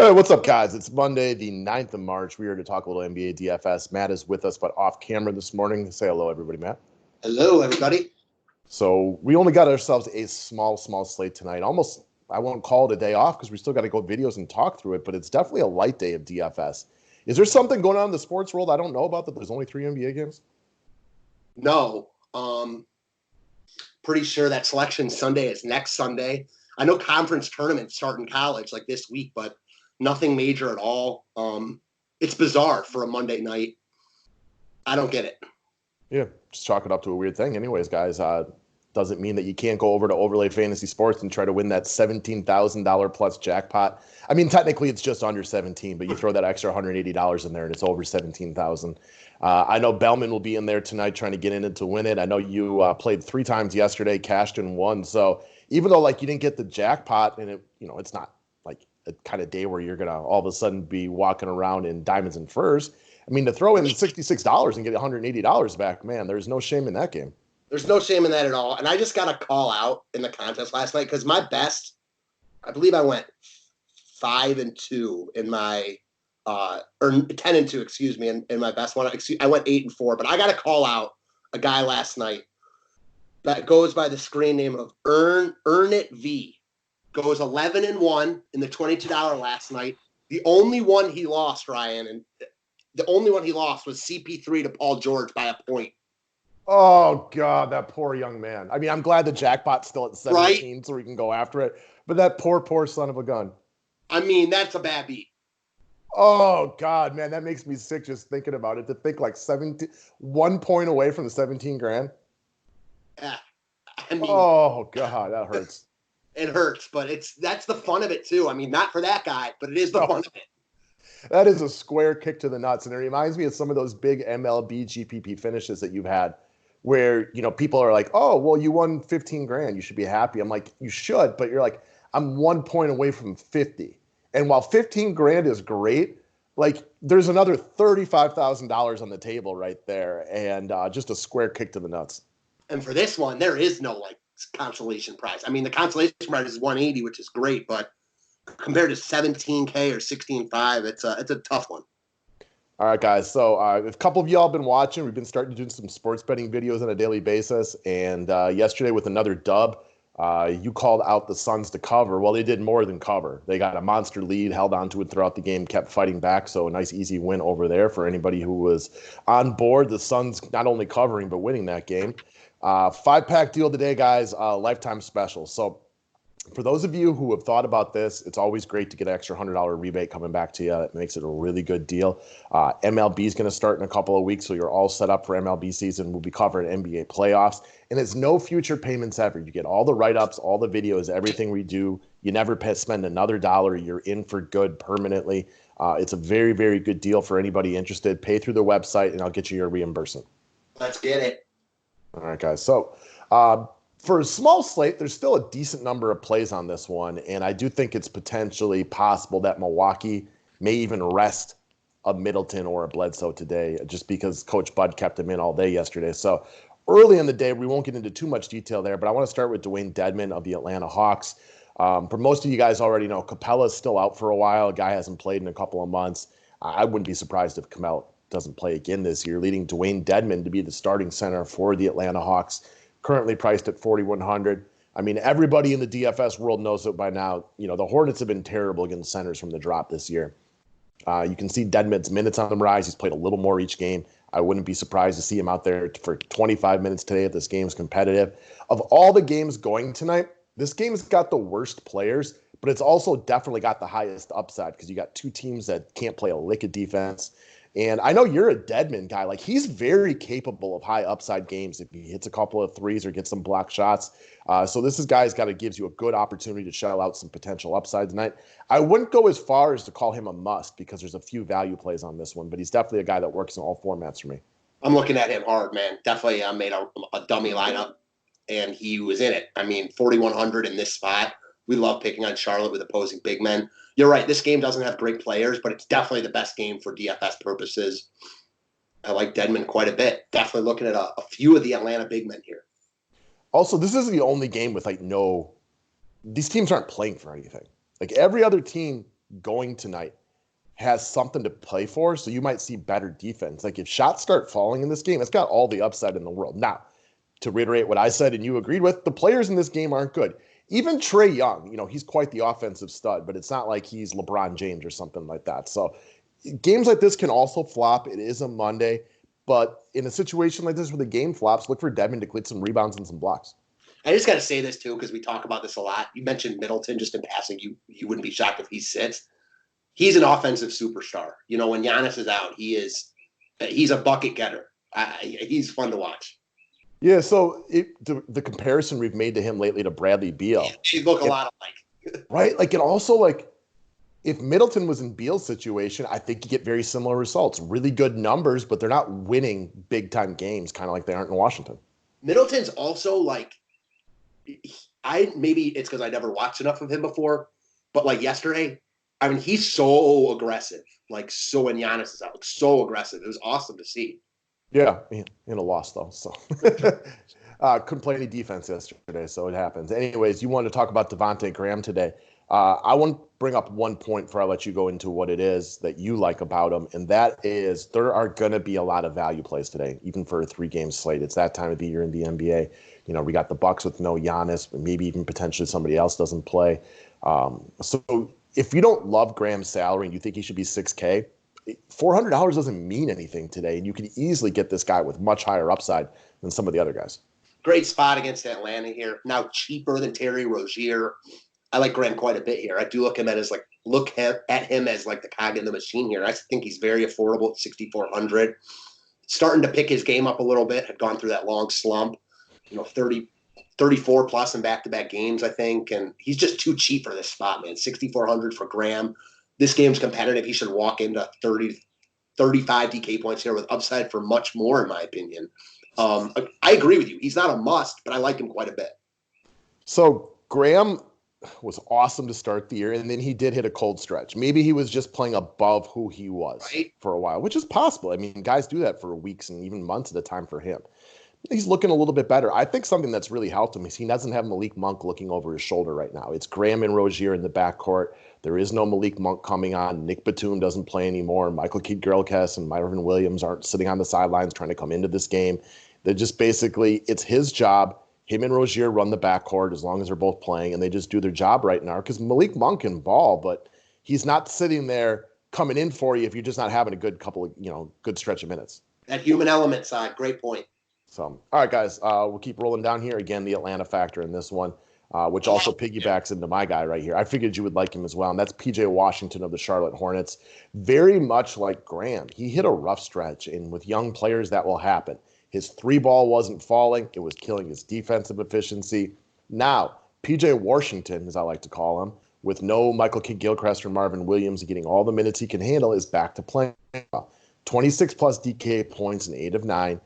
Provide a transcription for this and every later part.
Hey, what's up, guys? It's Monday, the 9th of March. We are to talk a little NBA DFS. Matt is with us, but off camera this morning. Say hello, everybody, Matt. Hello, everybody. So we only got ourselves a small slate tonight. Almost, I won't call it a day off because we still got to go videos and talk through it, but it's definitely a light day of DFS. Is there something going on in the sports world I don't know about that there's only 3 NBA games? No, pretty sure that Selection Sunday is next Sunday. I know conference tournaments start in college like this week, but nothing major at all. It's bizarre for a Monday night. I don't get it. Yeah, just chalk it up to a weird thing. Anyways, guys, doesn't mean that you can't go over to Overlay Fantasy Sports and try to win that $17,000 plus jackpot. I mean, technically it's just under 17, but you throw that extra $180 in there and it's over 17,000. I know Bellman will be in there tonight trying to get in it to win it. I know you played 3 times yesterday, cashed in 1. So even though like you didn't get the jackpot and it's not like a kind of day where you're going to all of a sudden be walking around in diamonds and furs. I mean, to throw in $66 and get $180 back, man, there's no shame in that game. There's no shame in that at all. And I just got a call out in the contest last night because my best, I believe I went 5-2 in my, or 10-2, excuse me, in my best one. I went 8-4, but I got to call out a guy last night that goes by the screen name of Earn It V. Goes 11-1 in the $22 last night. The only one he lost, Ryan, and the only one he lost was CP3 to Paul George by a point. Oh, God, that poor young man. I mean, I'm glad the jackpot's still at 17 right? So we can go after it. But that poor son of a gun. I mean, that's a bad beat. Oh, God, man, that makes me sick just thinking about it. To think like 1 point away from the 17 grand. Yeah. I mean, oh, God, that hurts. It hurts, but that's the fun of it, too. I mean, not for that guy, but it is the fun of it. That is a square kick to the nuts. And it reminds me of some of those big MLB GPP finishes that you've had where, people are like, oh, well, you won 15 grand. You should be happy. I'm like, you should. But you're like, I'm 1 point away from 50. And while 15 grand is great, like there's another $35,000 on the table right there. And just a square kick to the nuts. And for this one, there is no consolation prize. I mean, the consolation prize is 180, which is great, but compared to 17K or 16.5, it's a tough one. All right, guys. So a couple of y'all have been watching. We've been starting to do some sports betting videos on a daily basis. And yesterday with another dub, you called out the Suns to cover. Well, they did more than cover. They got a monster lead, held on to it throughout the game, kept fighting back. So a nice, easy win over there for anybody who was on board. The Suns not only covering, but winning that game. 5-pack deal today, guys. Lifetime special. So for those of you who have thought about this, it's always great to get an extra $100 rebate coming back to you. That makes it a really good deal. MLB is going to start in a couple of weeks, so you're all set up for MLB season. We'll be covering NBA playoffs, and it's no future payments ever. You get all the write-ups, all the videos, everything we do. You never spend another dollar. You're in for good permanently. It's a very, very good deal for anybody interested. Pay through the website, and I'll get you your reimbursement. Let's get it. All right, guys. So for a small slate, there's still a decent number of plays on this one, and I do think it's potentially possible that Milwaukee may even rest a Middleton or a Bledsoe today just because Coach Bud kept him in all day yesterday. So early in the day, we won't get into too much detail there, but I want to start with Dwayne Dedmon of the Atlanta Hawks. For most of you guys already know, Capella's still out for a while. A guy hasn't played in a couple of months. I wouldn't be surprised if Capella doesn't play again this year, leading Dwayne Dedmon to be the starting center for the Atlanta Hawks. Currently priced at 4,100. I mean, everybody in the DFS world knows it by now. The Hornets have been terrible against centers from the drop this year. You can see Dedmon's minutes on the rise. He's played a little more each game. I wouldn't be surprised to see him out there for 25 minutes today if this game's competitive. Of all the games going tonight, this game's got the worst players, but it's also definitely got the highest upside because you got 2 teams that can't play a lick of defense. And I know you're a Dedmon guy. Like, he's very capable of high upside games if he hits a couple of threes or gets some block shots. So this is guy's gives you a good opportunity to shell out some potential upside tonight. I wouldn't go as far as to call him a must because there's a few value plays on this one, but he's definitely a guy that works in all formats for me. I'm looking at him hard, man. Definitely made a dummy lineup, and he was in it. I mean, 4,100 in this spot. We love picking on Charlotte with opposing big men. You're right. This game doesn't have great players, but it's definitely the best game for DFS purposes. I like Dedmon quite a bit. Definitely looking at a few of the Atlanta big men here. Also, this is the only game with these teams aren't playing for anything. Like every other team going tonight has something to play for, so you might see better defense. Like if shots start falling in this game, it's got all the upside in the world. Now, to reiterate what I said and you agreed with, the players in this game aren't good. Even Trae Young, he's quite the offensive stud, but it's not like he's LeBron James or something like that. So games like this can also flop. It is a Monday, but in a situation like this where the game flops, look for Devin to get some rebounds and some blocks. I just got to say this too, because we talk about this a lot. You mentioned Middleton just in passing. You wouldn't be shocked if he sits. He's an offensive superstar. When Giannis is out, he's a bucket getter. He's fun to watch. Yeah, so the comparison we've made to him lately to Bradley Beal. They look a lot alike. Right? Like, and also, like, if Middleton was in Beal's situation, I think you get very similar results. Really good numbers, but they're not winning big-time games, kind of like they aren't in Washington. Middleton's also, like, maybe it's because I never watched enough of him before, but, like, yesterday, I mean, he's so aggressive. Like, so when Giannis is out, like, so aggressive. It was awesome to see. Yeah, in a loss, though, so. Couldn't play any defense yesterday, so it happens. Anyways, you wanted to talk about Devontae Graham today. I want to bring up one point before I let you go into what it is that you like about him, and that is there are going to be a lot of value plays today, even for a 3-game slate. It's that time of the year in the NBA. We got the Bucks with no Giannis, but maybe even potentially somebody else doesn't play. So if you don't love Graham's salary and you think he should be $6K, $400 doesn't mean anything today, and you can easily get this guy with much higher upside than some of the other guys. Great spot against Atlanta here. Now cheaper than Terry Rozier. I like Graham quite a bit here. I do look at him as the cog in the machine here. I think he's very affordable at 6,400. Starting to pick his game up a little bit. Had gone through that long slump. 34 plus in back-to-back games, I think, and he's just too cheap for this spot, man. 6,400 for Graham. This game's competitive. He should walk into 35 DK points here with upside for much more, in my opinion. I agree with you. He's not a must, but I like him quite a bit. So Graham was awesome to start the year, and then he did hit a cold stretch. Maybe he was just playing above who he was for a while, which is possible. I mean, guys do that for weeks and even months at a time for him. He's looking a little bit better. I think something that's really helped him is he doesn't have Malik Monk looking over his shoulder right now. It's Graham and Rozier in the backcourt. There is no Malik Monk coming on. Nick Batum doesn't play anymore. Michael Kidd-Gilchrist and Myron Williams aren't sitting on the sidelines trying to come into this game. They're just basically, it's his job. Him and Rozier run the backcourt as long as they're both playing, and they just do their job right now. Because Malik Monk can ball, but he's not sitting there coming in for you if you're just not having a good couple of, good stretch of minutes. That human element side, great point. So, all right, guys, we'll keep rolling down here. Again, the Atlanta factor in this one, which also piggybacks into my guy right here. I figured you would like him as well, and that's P.J. Washington of the Charlotte Hornets. Very much like Graham, he hit a rough stretch, and with young players, that will happen. His 3-ball wasn't falling. It was killing his defensive efficiency. Now, P.J. Washington, as I like to call him, with no Michael Kidd-Gilchrist or Marvin Williams getting all the minutes he can handle, is back to playing. 26-plus DK points in 8 of 9.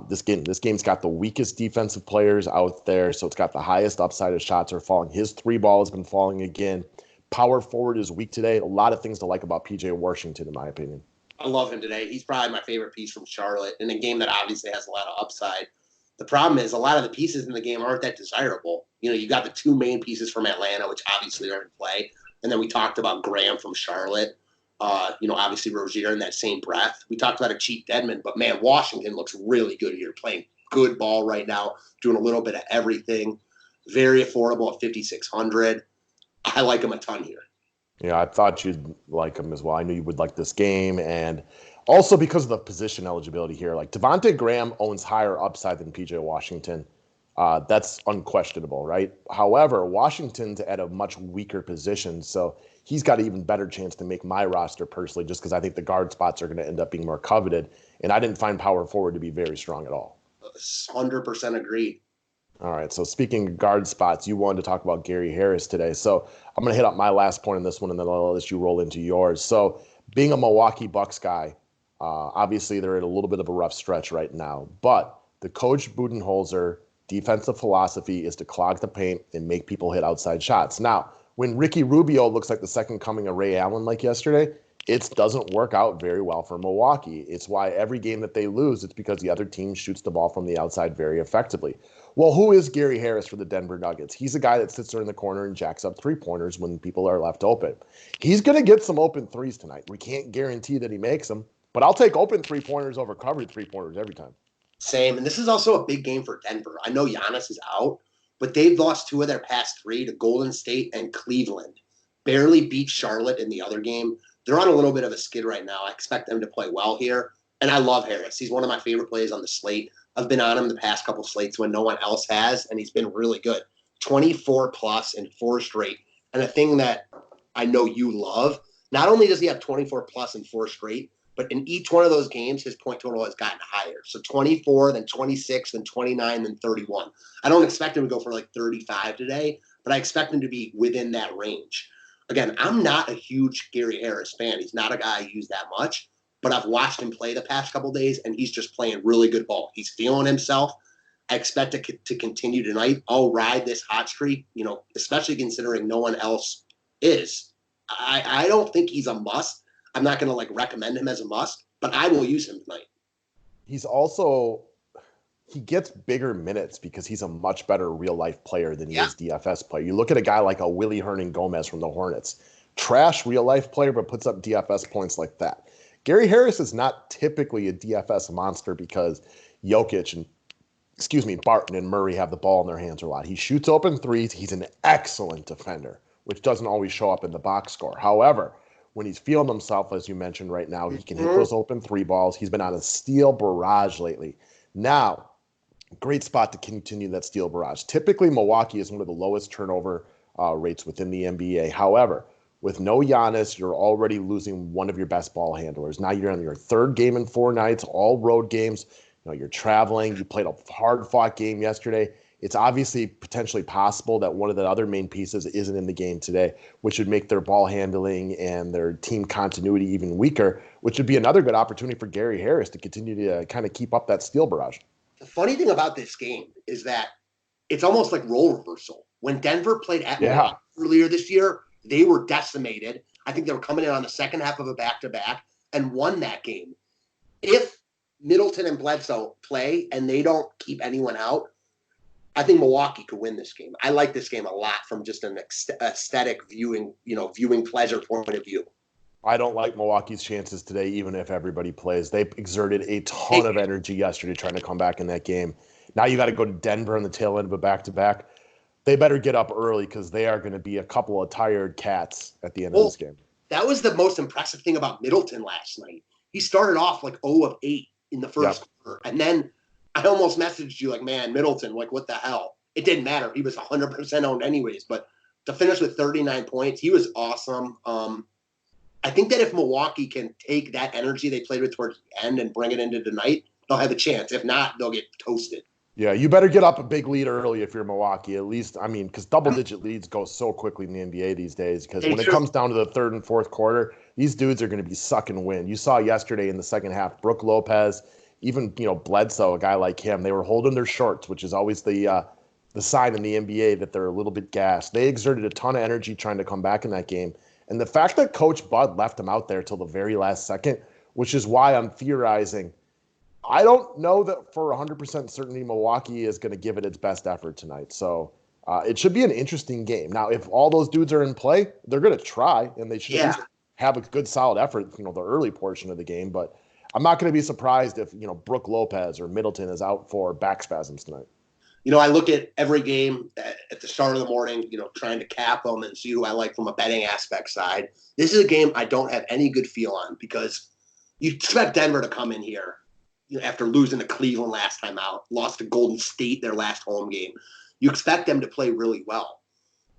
This game's got the weakest defensive players out there, so it's got the highest upside of shots are falling. His 3-ball has been falling again. Power forward is weak today. A lot of things to like about P.J. Washington, in my opinion. I love him today. He's probably my favorite piece from Charlotte in a game that obviously has a lot of upside. The problem is a lot of the pieces in the game aren't that desirable. You got the 2 main pieces from Atlanta, which obviously are in play. And then we talked about Graham from Charlotte. Obviously Rozier in that same breath. We talked about a cheap Dedmon, but man, Washington looks really good here, playing good ball right now, doing a little bit of everything. Very affordable at 5,600. I like him a ton here. Yeah, I thought you'd like him as well. I knew you would like this game, and also because of the position eligibility here. Like Devontae Graham owns higher upside than P.J. Washington. That's unquestionable, right? However, Washington's at a much weaker position, so he's got an even better chance to make my roster personally, just because I think the guard spots are going to end up being more coveted, and I didn't find power forward to be very strong at all. 100% agreed. All right, so speaking of guard spots, you wanted to talk about Gary Harris today. So I'm going to hit up my last point on this one, and then I'll let you roll into yours. So being a Milwaukee Bucks guy, obviously they're in a little bit of a rough stretch right now. But the Coach Budenholzer defensive philosophy is to clog the paint and make people hit outside shots. Now, when Ricky Rubio looks like the second coming of Ray Allen like yesterday, it doesn't work out very well for Milwaukee. It's why every game that they lose, it's because the other team shoots the ball from the outside very effectively. Well, who is Gary Harris for the Denver Nuggets? He's a guy that sits there in the corner and jacks up three-pointers when people are left open. He's going to get some open threes tonight. We can't guarantee that he makes them, but I'll take open three-pointers over covered three-pointers every time. Same. And this is also a big game for Denver. I know Giannis is out, but they've lost 2 of their past 3 to Golden State and Cleveland. Barely beat Charlotte in the other game. They're on a little bit of a skid right now. I expect them to play well here. And I love Harris. He's one of my favorite plays on the slate. I've been on him the past couple slates when no one else has, and he's been really good. 24 plus in 4 straight. And a thing that I know you love, not only does he have 24 plus in 4 straight, but in each one of those games, his point total has gotten higher. So 24, then 26, then 29, then 31. I don't expect him to go for like 35 today, but I expect him to be within that range. Again, I'm not a huge Gary Harris fan. He's not a guy I use that much, but I've watched him play the past couple of days, and he's just playing really good ball. He's feeling himself. I expect it to continue tonight. I'll ride this hot streak, especially considering no one else is. I don't think he's a must. I'm not going to recommend him as a must, but I will use him tonight. He gets bigger minutes because he's a much better real life player than he is DFS player. You look at a guy like a Willie Hernan-Gomez from the Hornets, trash real life player, but puts up DFS points like that. Gary Harris is not typically a DFS monster because Jokic and Barton and Murray have the ball in their hands a lot. He shoots open threes. He's an excellent defender, which doesn't always show up in the box score. However, when he's feeling himself, as you mentioned right now, he can hit those open 3 balls. He's been on a steal barrage lately. Now, great spot to continue that steal barrage. Typically, Milwaukee is one of the lowest turnover rates within the NBA. However, with no Giannis, you're already losing one of your best ball handlers. Now you're on your 3rd game in 4 nights, all road games. You're traveling. You played a hard-fought game yesterday. It's obviously potentially possible that one of the other main pieces isn't in the game today, which would make their ball handling and their team continuity even weaker, which would be another good opportunity for Gary Harris to continue to kind of keep up that steal barrage. The funny thing about this game is that it's almost like role reversal. When Denver played at Milwaukee earlier this year, they were decimated. I think they were coming in on the second half of a back-to-back and won that game. If Middleton and Bledsoe play and they don't keep anyone out, I think Milwaukee could win this game. I like this game a lot from just an aesthetic viewing pleasure point of view. I don't like Milwaukee's chances today, even if everybody plays. They exerted a ton of energy yesterday trying to come back in that game. Now you got to go to Denver on the tail end of a back-to-back. They better get up early because they are going to be a couple of tired cats at the end of this game. That was the most impressive thing about Middleton last night. He started off 0 of 8 in the first quarter, and then I almost messaged you man, Middleton, what the hell? It didn't matter. He was 100% owned anyways, but to finish with 39 points, he was awesome. I think that if Milwaukee can take that energy they played with towards the end and bring it into tonight, they'll have a chance. If not, they'll get toasted. Yeah, you better get up a big lead early if you're Milwaukee, at least. I mean, because double-digit leads go so quickly in the NBA these days because when it comes down to the 3rd and 4th quarter, these dudes are going to be sucking wind. You saw yesterday in the second half, Brook Lopez, even, Bledsoe, a guy like him, they were holding their shorts, which is always the sign in the NBA that they're a little bit gassed. They exerted a ton of energy trying to come back in that game. And the fact that Coach Bud left him out there till the very last second, which is why I'm theorizing, I don't know that for 100% certainty Milwaukee is going to give it its best effort tonight. So it should be an interesting game. Now, if all those dudes are in play, they're going to try, and they should at least have a good, solid effort, the early portion of the game. But I'm not going to be surprised if, Brook Lopez or Middleton is out for back spasms tonight. I look at every game at the start of the morning, trying to cap them and see who I like from a betting aspect side. This is a game I don't have any good feel on because you expect Denver to come in here after losing to Cleveland last time out, lost to Golden State their last home game. You expect them to play really well.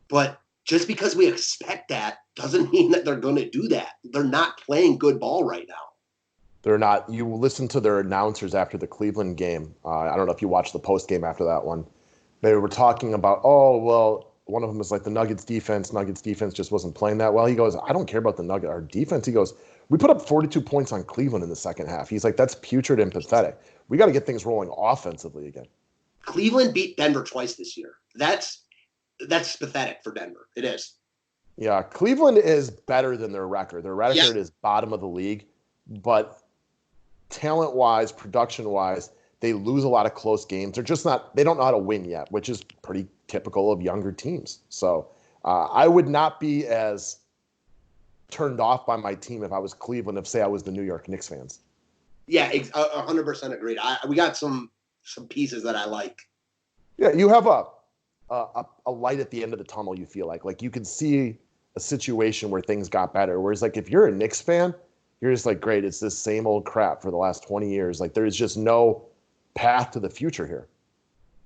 But just because we expect that doesn't mean that they're going to do that. They're not playing good ball right now. They're not. You listen to their announcers after the Cleveland game. I don't know if you watched the post game after that one. They were talking about, one of them was like the Nuggets defense just wasn't playing that well. He goes, I don't care about the Nuggets, our defense. He goes, we put up 42 points on Cleveland in the second half. He's like, that's putrid and pathetic. We got to get things rolling offensively again. Cleveland beat Denver twice this year. That's pathetic for Denver. It is. Yeah, Cleveland is better than their record. Their record is bottom of the league, but talent-wise, production-wise, They lose a lot of close games. They don't know how to win yet, which is pretty typical of younger teams. So I would not be as turned off by my team if I was Cleveland, if say I was the New York Knicks fans. Yeah, 100% agreed. We got some pieces that I like. Yeah, you have a light at the end of the tunnel. You feel like you can see a situation where things got better. Whereas like if you're a Knicks fan, you're just like, great, it's this same old crap for the last 20 years. Like there's just no path to the future here.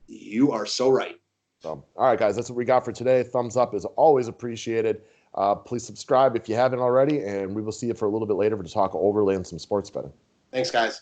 You are so right. So, all right, guys, that's what we got for today. Thumbs up is always appreciated. Please subscribe if you haven't already, and we will see you for a little bit later to talk overlay and some sports betting. Thanks, guys.